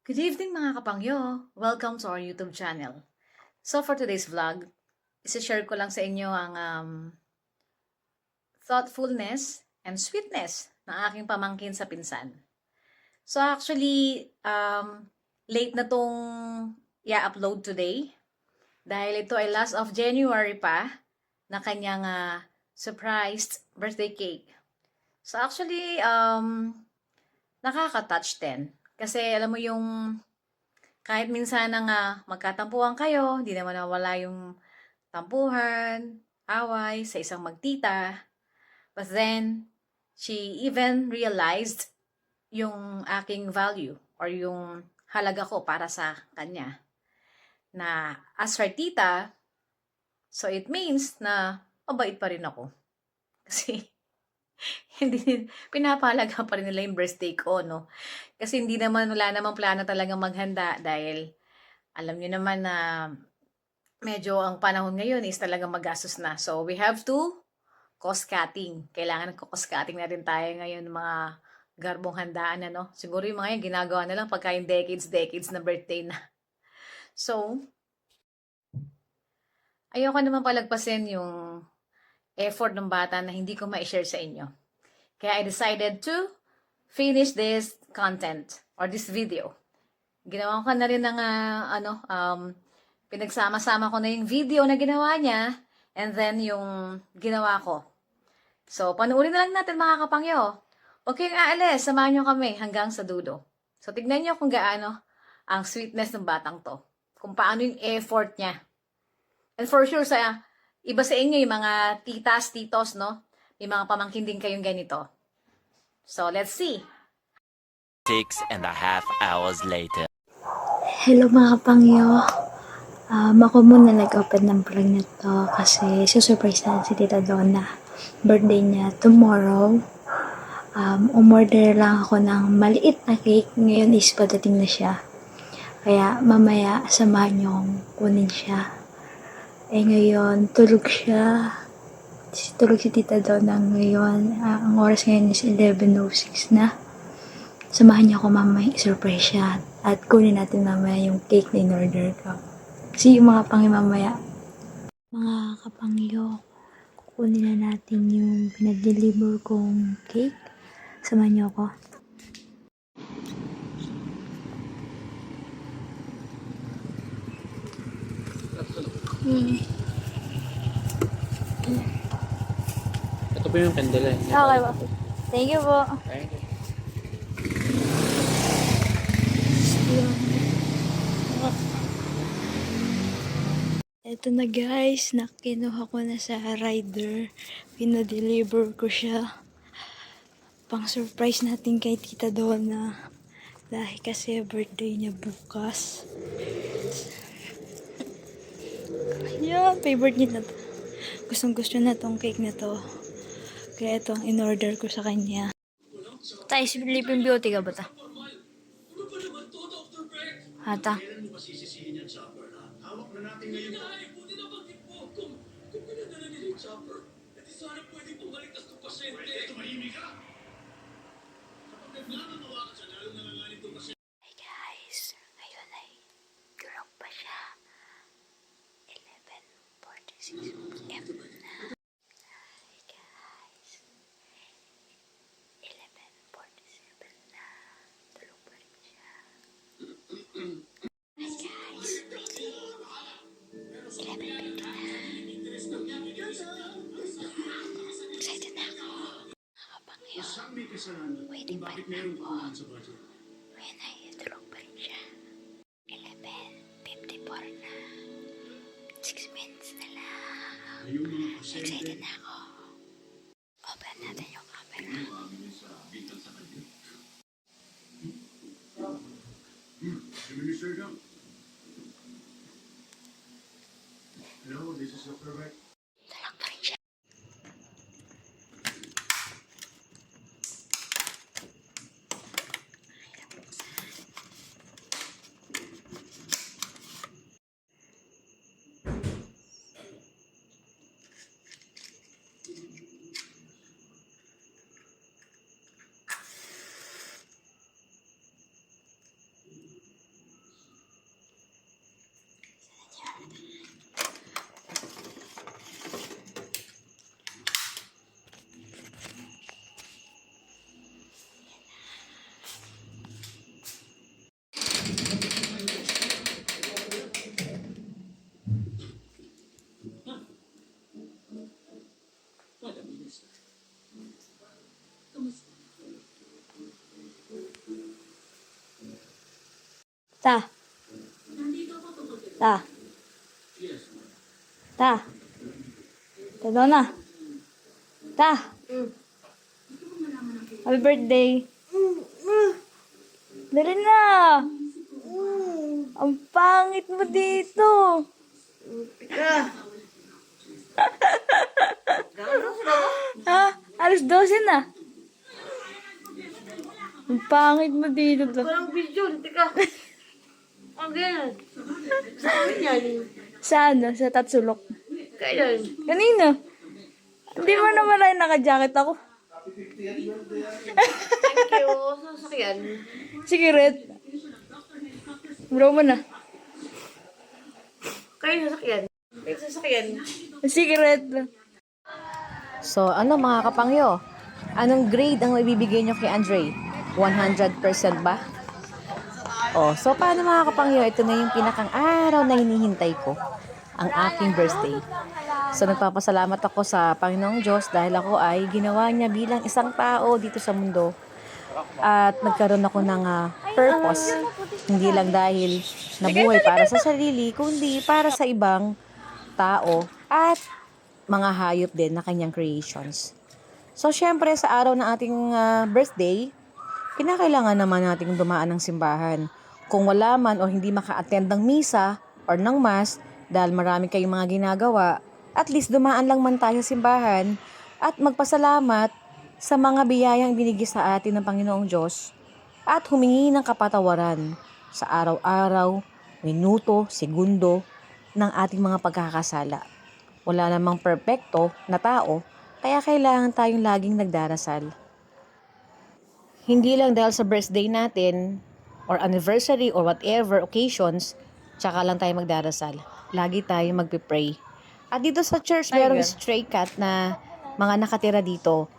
Good evening mga kapangyo! Welcome to our YouTube channel. So for today's vlog, isi-share ko lang sa inyo ang thoughtfulness and sweetness ng aking pamangkin sa pinsan. So actually, late na tong i-upload today dahil ito ay last of January pa na kanyang surprised birthday cake. So actually, nakaka-touch din. Kasi alam mo yung kahit minsan na magkatampuhan kayo, hindi naman nawala yung tampuhan, away sa isang magtita. But then, she even realized yung aking value or yung halaga ko para sa kanya. Na as her tita, so it means na mabait pa rin ako. Kasi hindi pinapahalaga pa rin nila yung birthday ko, no? Kasi wala namang plano talagang maghanda dahil alam niyo naman na medyo ang panahon ngayon is talagang magastos na. So, we have to cost-cutting. Kailangan cost-cutting na rin tayo ngayon mga garbong handaan, ano? Siguro yung mga yan, ginagawa na lang pagka yung decades na birthday na. So, ayoko naman palagpasin yung effort ng bata na hindi ko ma-share sa inyo. Kaya I decided to finish this content or this video. Ginawa ko na rin ng pinagsama-sama ko na yung video na ginawa niya and then yung ginawa ko. So, panuorin na lang natin mga kapangyo. Okay, aalis, samahan nyo kami hanggang sa dulo. So, tignan nyo kung gaano ang sweetness ng batang to. Kung paano yung effort niya. And for sure, iba sa inyo yung mga titas, titos, no? May mga pamangkin din kayong ganito. So, let's see. 6.5 hours later. Hello mga kapangyo. Ako muna nag-open ng vlog na to kasi susurprise na si Tita Donna. Birthday niya tomorrow. Umorder lang ako ng maliit na cake. Ngayon is padating na siya. Kaya mamaya samahan niyo kong kunin siya. Ngayon tulog siya. Tulog si Tita Donna ngayon. Ang oras ngayon is 11:06 na. Samahan niyo ako mamaya, surprise siya. At kunin natin mamaya yung cake na in-order ko. See you mga kapangyo mamaya. Mga kapangyo, kukunin na natin yung pinag-deliver kong cake. Samahan niyo ako. Ito po yung candle eh. Okay po. Thank you po. Thank you. Ito na guys, nakinuha ko na sa rider. Pinadeliver ko siya. Pang surprise natin kay Tita Donna. Dahil kasi birthday niya bukas. Yeah, favorite niya na to. Gustong gusto na tong cake na to. Kaya ito ang in-order ko sa kanya. Tay, si Philippine Beauty ka ba ta? Hata. Hey guys, ngayon ay tulog pa siya. 11:46 p.m. na. Hey guys, 11:47 na. Tulog pa rin siya. Hey guys, really? 11:50 na. Excited na ako. Nakapangyo. Waiting pa rin ako. Ngayon ay tulog pa rin siya. 11:54 na. 6 minutes na lang. Excited na ako. Open natin yung camera. No, this is not correct. Tulog pa rin siya. Ta. Ta. Ta. Ta Donna. Ta. Happy birthday. Dali na. Ang pangit mo dito. Ha? Alas 12 na. Ang pangit mo dito. Parang video, tika. Ang ganyan. Saan yan? Saan? Sa Tatsulok. Kailan? Kanina. Hindi mo naman ay naka-jacket ako. Thank you. Sasakyan. Sige, Red. Bro mo na. Kayo sasakyan. Kayo sasakyan. Sige, Red. So, ano mga kapangyo? Anong grade ang ibibigay nyo kay Andre? 100% ba? Oh, so paano mga kapangyo? Ito na yung pinakang araw na hinihintay ko. Ang aking birthday. So, nagpapasalamat ako sa Panginoong Diyos dahil ako ay ginawa niya bilang isang tao dito sa mundo. At nagkaroon ako ng purpose. Hindi lang dahil nabuhay para sa sarili, kundi para sa ibang tao at mga hayop din na kanyang creations. So, syempre, sa araw ng ating birthday, kinakailangan naman nating dumaan ng simbahan. Kung wala man o hindi maka-attend ng misa or ng mass, dahil marami kayong mga ginagawa, at least dumaan lang man tayo sa simbahan at magpasalamat sa mga biyayang binigay sa atin ng Panginoong Diyos at humingi ng kapatawaran sa araw-araw, minuto, segundo ng ating mga pagkakasala. Wala namang perpekto na tao, kaya kailangan tayong laging nagdarasal. Hindi lang dahil sa birthday natin or anniversary or whatever occasions, tsaka lang tayo magdarasal. Lagi tayo magpipray. At dito sa church, merong stray cat na mga nakatira dito.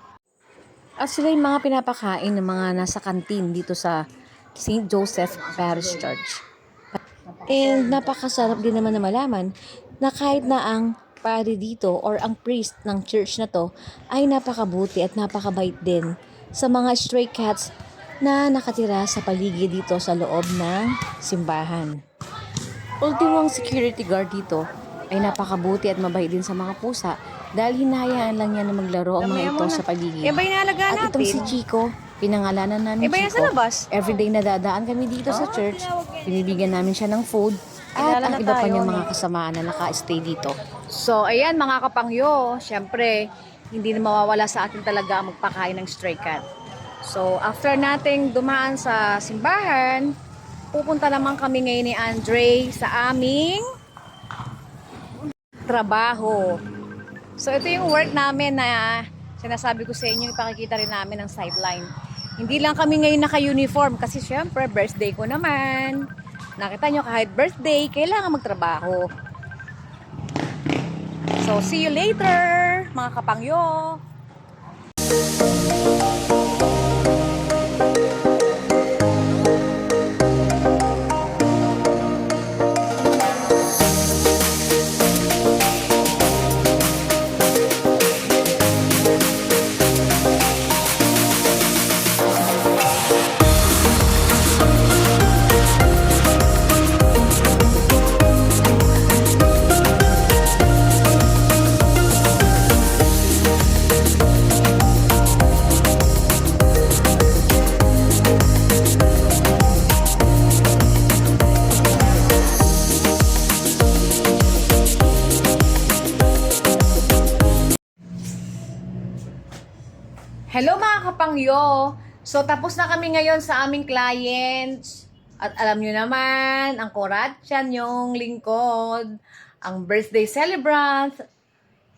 At sila yung mga pinapakain ng mga nasa kantin dito sa St. Joseph Parish Church. And napakasarap din naman na malaman na kahit na ang pari dito or ang priest ng church na to ay napakabuti at napakabait din sa mga stray cats na nakatira sa paligid dito sa loob ng simbahan. Ultimong security guard dito ay napakabuti at mabait din sa mga pusa dahil hinahayaan lang niya na maglaro ang mga ito sa paligid. At itong si Chico, pinangalanan namin Chico, everyday na dadaan kami dito sa church, binibigyan namin siya ng food at ang iba pa niyang mga kasamaan na naka-stay dito. So, ayan mga kapangyo, syempre, hindi na mawawala sa atin talaga ang magpakain ng stray cat. So, after nating dumaan sa simbahan, pupunta naman kami ngayon ni Andre sa aming trabaho. So, ito yung work namin na sinasabi ko sa inyo, ipakikita rin namin ang sideline. Hindi lang kami ngayon naka-uniform kasi syempre, birthday ko naman. Nakita nyo, kahit birthday, kailangan magtrabaho. So, see you later, mga kapangyo! Hello mga kapangyo! So tapos na kami ngayon sa aming clients. At alam nyo naman, ang koratsyan yung lingkod, ang birthday celebrant,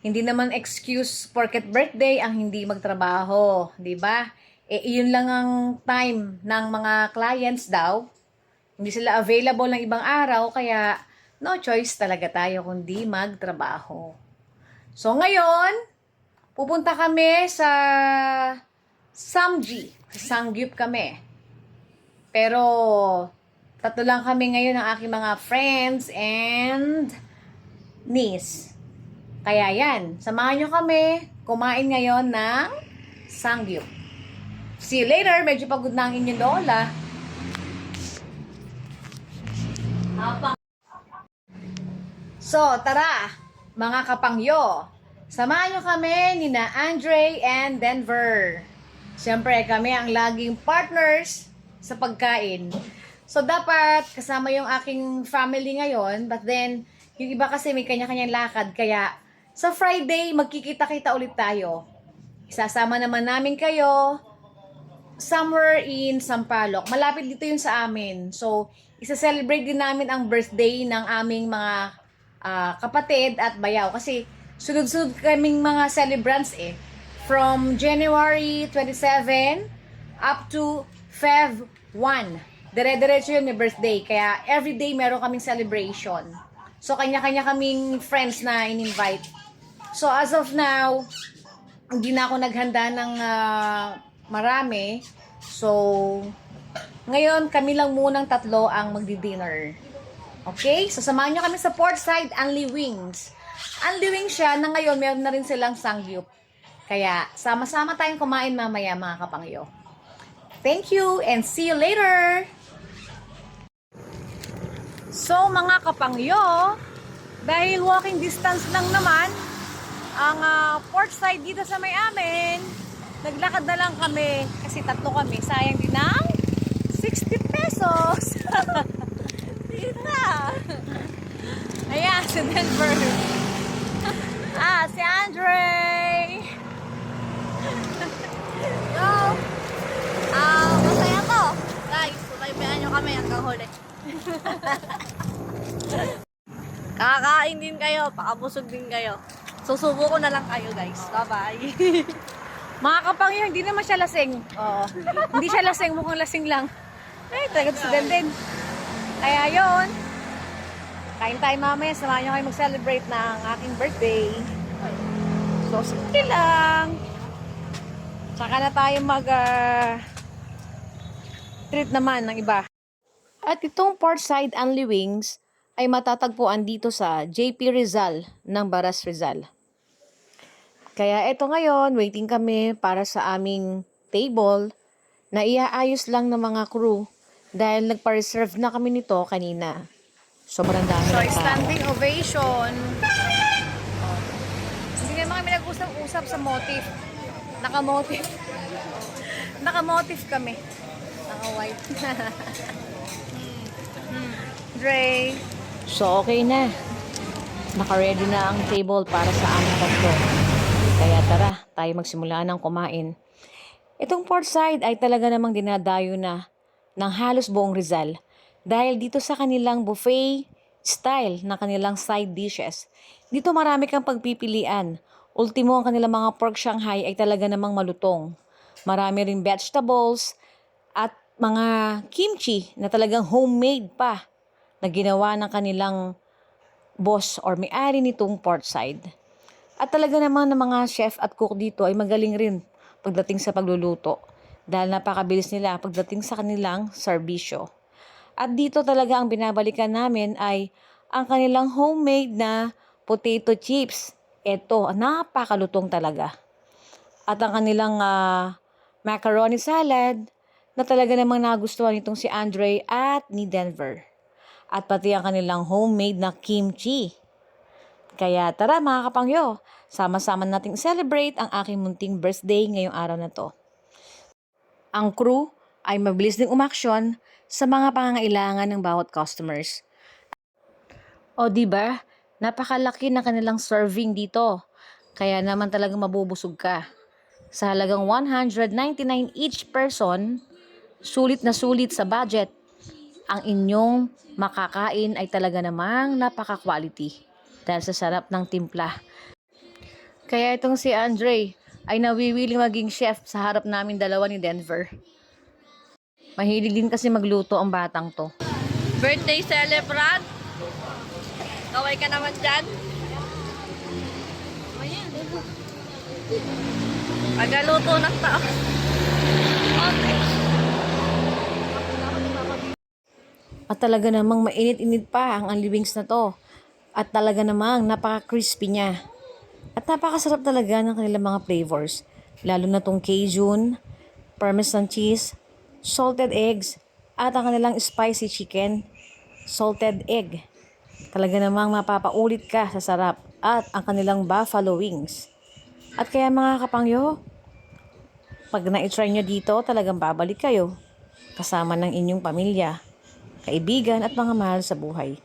hindi naman excuse porket birthday ang hindi magtrabaho, di ba? Iyon lang ang time ng mga clients daw. Hindi sila available ng ibang araw, kaya no choice talaga tayo kundi magtrabaho. So ngayon, pupunta kami sa Samji. Sa Sangyup kami. Pero, tatlo lang kami ngayon ng aking mga friends and niece. Kaya yan, samahan nyo kami kumain ngayon ng Sangyup. See you later. Medyo pagod na ang inyong lola. So, tara, mga kapangyo. Samahan nyo kami ni na Andre and Denver. Siyempre, kami ang laging partners sa pagkain. So, dapat kasama yung aking family ngayon. But then, yung iba kasi may kanya-kanyang lakad. Kaya, sa Friday, magkikita-kita ulit tayo. Isasama naman namin kayo somewhere in Sampaloc. Malapit dito yun sa amin. So, isa-celebrate din namin ang birthday ng aming mga kapatid at bayaw. Kasi, sunod-sunod kaming mga celebrants eh. From January 27 up to Feb 1. Dire-diretso yun may birthday. Kaya, everyday meron kaming celebration. So, kanya-kanya kaming friends na in-invite. So, as of now, hindi na ako naghanda ng marami. So, ngayon, kami lang munang tatlo ang magdi-dinner. Okay? So, samahan nyo kami sa Portside Unli Wings. Unli Wings siya na ngayon, meron na rin silang sangyup. Kaya, sama-sama tayong kumain mamaya mga kapangyo. Thank you and see you later! So, mga kapangyo, dahil walking distance lang naman, ang Portside dito sa may amin, naglakad na lang kami kasi tatlo kami, sayang din ng 60 pesos. Dito. Ayan, si Denver. Si Andre. Yo! Masaya to. Guys, subaybayan nyo kami hanggang huli. Kakakain din kayo, pakabusog din kayo. Susubo ko na lang kayo guys. Bye-bye. Mga kapangyo, hindi naman siya lasing. Oo. Hindi siya lasing, mukhang lasing lang. Ay, talaga si Denden. Kaya yun. Kain tayo mamaya, samahan nyo kayo mag-celebrate ng aking birthday. So, simple lang. Tsaka na tayo treat naman ng iba. At itong Portside Unli Wings ay matatagpuan dito sa JP Rizal ng Baras Rizal. Kaya eto ngayon, waiting kami para sa aming table na iaayos lang ng mga crew dahil nagpa-reserve na kami nito kanina. Sobrang dami ng tao. Standing ovation. Hindi naman kami nag-usap-usap sa motif. Naka-motif. Naka-motif kami. Naka-white. Dre. So, okay na. Naka-ready na ang table para sa aming tatlo. Kaya tara, tayo magsimula ng kumain. Itong Portside ay talaga namang dinadayo na ng halos buong Rizal. Dahil dito sa kanilang buffet style ng kanilang side dishes. Dito marami kang pagpipilian. Ultimo ang kanilang mga pork Shanghai ay talaga namang malutong. Marami rin vegetables at mga kimchi na talagang homemade pa na ginawa ng kanilang boss or may-ari nitong Portside. At talaga naman ng mga chef at cook dito ay magaling rin pagdating sa pagluluto dahil napakabilis nila pagdating sa kanilang serbisyo. At dito talaga ang binabalikan namin ay ang kanilang homemade na potato chips. Ito, napakalutong talaga. At ang kanilang macaroni salad na talaga namang nagustuhan nitong si Andre at ni Denver. At pati ang kanilang homemade na kimchi. Kaya tara mga kapangyo, sama-sama nating celebrate ang aking munting birthday ngayong araw na to. Ang crew ay mabilis ding umaksyon sa mga pangangailangan ng bawat customers. O diba, napakalaki ng kanilang serving dito. Kaya naman talagang mabubusog ka. Sa halagang 199 each person, sulit na sulit sa budget. Ang inyong makakain ay talaga namang napaka-quality dahil sa sarap ng timpla. Kaya itong si Andre ay nawiwiling maging chef sa harap namin dalawa ni Denver. Mahilig din kasi magluto ang batang to. Birthday celebrant. Kaway ka naman dyan. Ayan. Pagaluto ng tao. Okay. At talaga namang mainit-init pa ang Unli Wings na to. At talaga namang napaka-crispy niya. At napakasarap talaga ng kanilang mga flavors. Lalo na tong Cajun, Parmesan cheese, salted eggs, at ang kanilang spicy chicken. salted egg. Talaga namang mapapaulit ka sa sarap. At ang kanilang buffalo wings. At kaya mga kapangyo, pag na-try nyo dito, talagang babalik kayo. Kasama ng inyong pamilya, kaibigan at mga mahal sa buhay.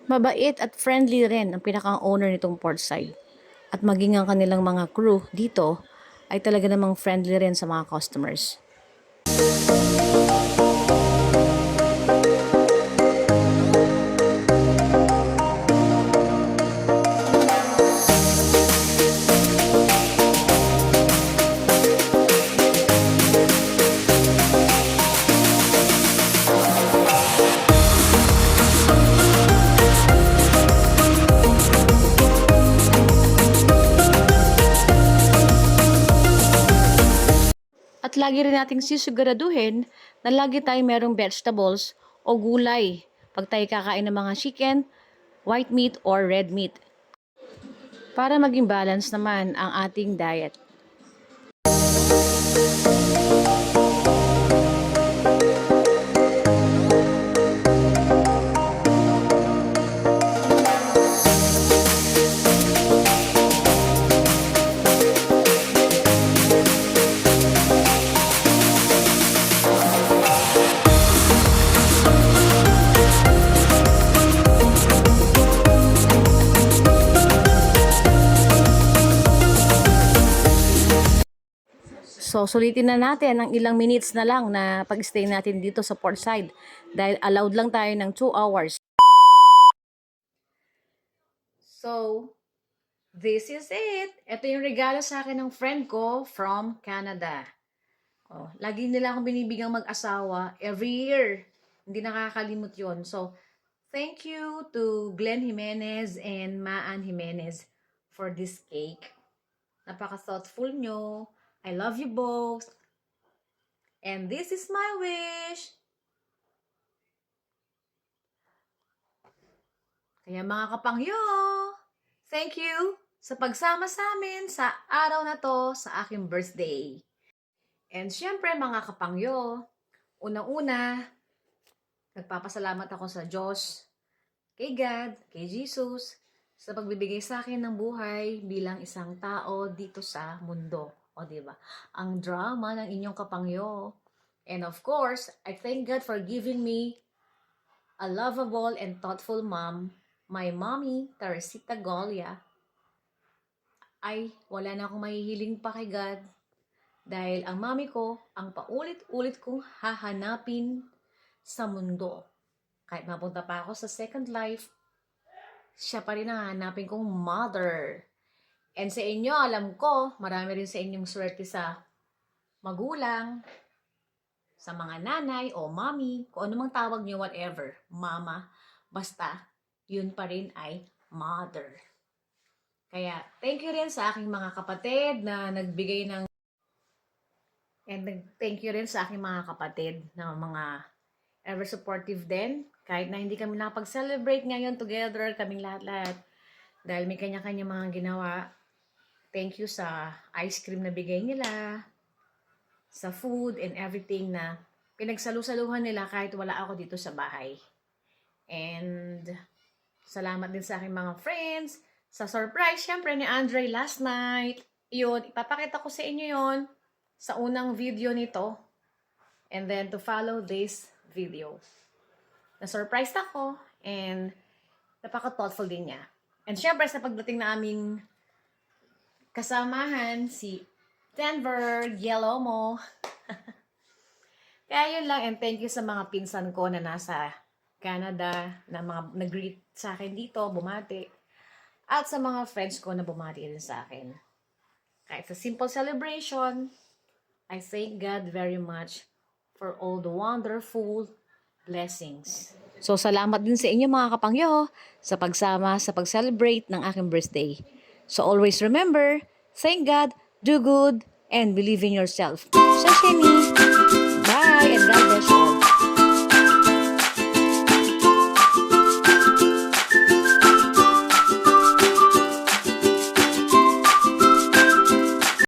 Mabait at friendly rin ang pinaka-owner nitong Portside. At maging ang kanilang mga crew dito ay talaga namang friendly rin sa mga customers. At lagi rin nating sisiguraduhin na lagi tayo merong vegetables o gulay pag tayo kakain ng mga chicken, white meat or red meat. Para maging balance naman ang ating diet. So, sulitin na natin ang ilang minutes na lang na pag-stay natin dito sa Portside dahil allowed lang tayo ng 2 hours. So, this is it. Ito yung regalo sa akin ng friend ko from Canada. Oh, lagi nila akong binibigang mag-asawa every year. Hindi nakakalimot yon. So, thank you to Glenn Jimenez and Maan Jimenez for this cake. Napaka-thoughtful nyo. I love you both. And this is my wish. Kaya mga kapangyo, thank you sa pagsama sa amin sa araw na to sa aking birthday. And syempre mga kapangyo, unang-una, nagpapasalamat ako sa Diyos, kay God, kay Jesus, sa pagbibigay sa akin ng buhay bilang isang tao dito sa mundo. O, diba? Ang drama ng inyong kapangyo. And of course, I thank God for giving me a lovable and thoughtful mom, my mommy, Teresita Golia. Ay, wala na akong mahihiling pa kay God. Dahil ang mami ko, ang paulit-ulit kong hahanapin sa mundo. Kahit mapunta pa ako sa second life, siya pa rin ang hahanapin kong mother. And sa inyo, alam ko, marami rin sa inyong swerte sa magulang, sa mga nanay o mommy, kung ano mang tawag niyo, whatever, mama, basta, yun pa rin ay mother. Kaya, thank you rin sa aking mga kapatid na nagbigay ng, and thank you rin sa aking mga kapatid na mga ever supportive din, kahit na hindi kami nakapag-celebrate ngayon together, kaming lahat-lahat, dahil may kanya-kanya mga ginawa. Thank you sa ice cream na bigay nila, sa food and everything na pinagsalu-saluhan nila kahit wala ako dito sa bahay. And salamat din sa aking mga friends, sa surprise syempre ni Andre last night. Yun, ipapakita ko sa inyo yon sa unang video nito. And then to follow this video. Na-surprise ako and napaka-thoughtful din niya. And syempre sa pagdating na aming kasamahan si Denver Yellow mo. Kaya yun lang, and thank you sa mga pinsan ko na nasa Canada na mga nag-greet sa akin dito, bumati. At sa mga friends ko na bumati rin sa akin. Kahit sa simple celebration, I thank God very much for all the wonderful blessings. So salamat din sa inyo mga kapangyo sa pagsama sa pag-celebrate ng aking birthday. So always remember, thank God, do good, and believe in yourself. Sashimi! Bye, and God bless you all.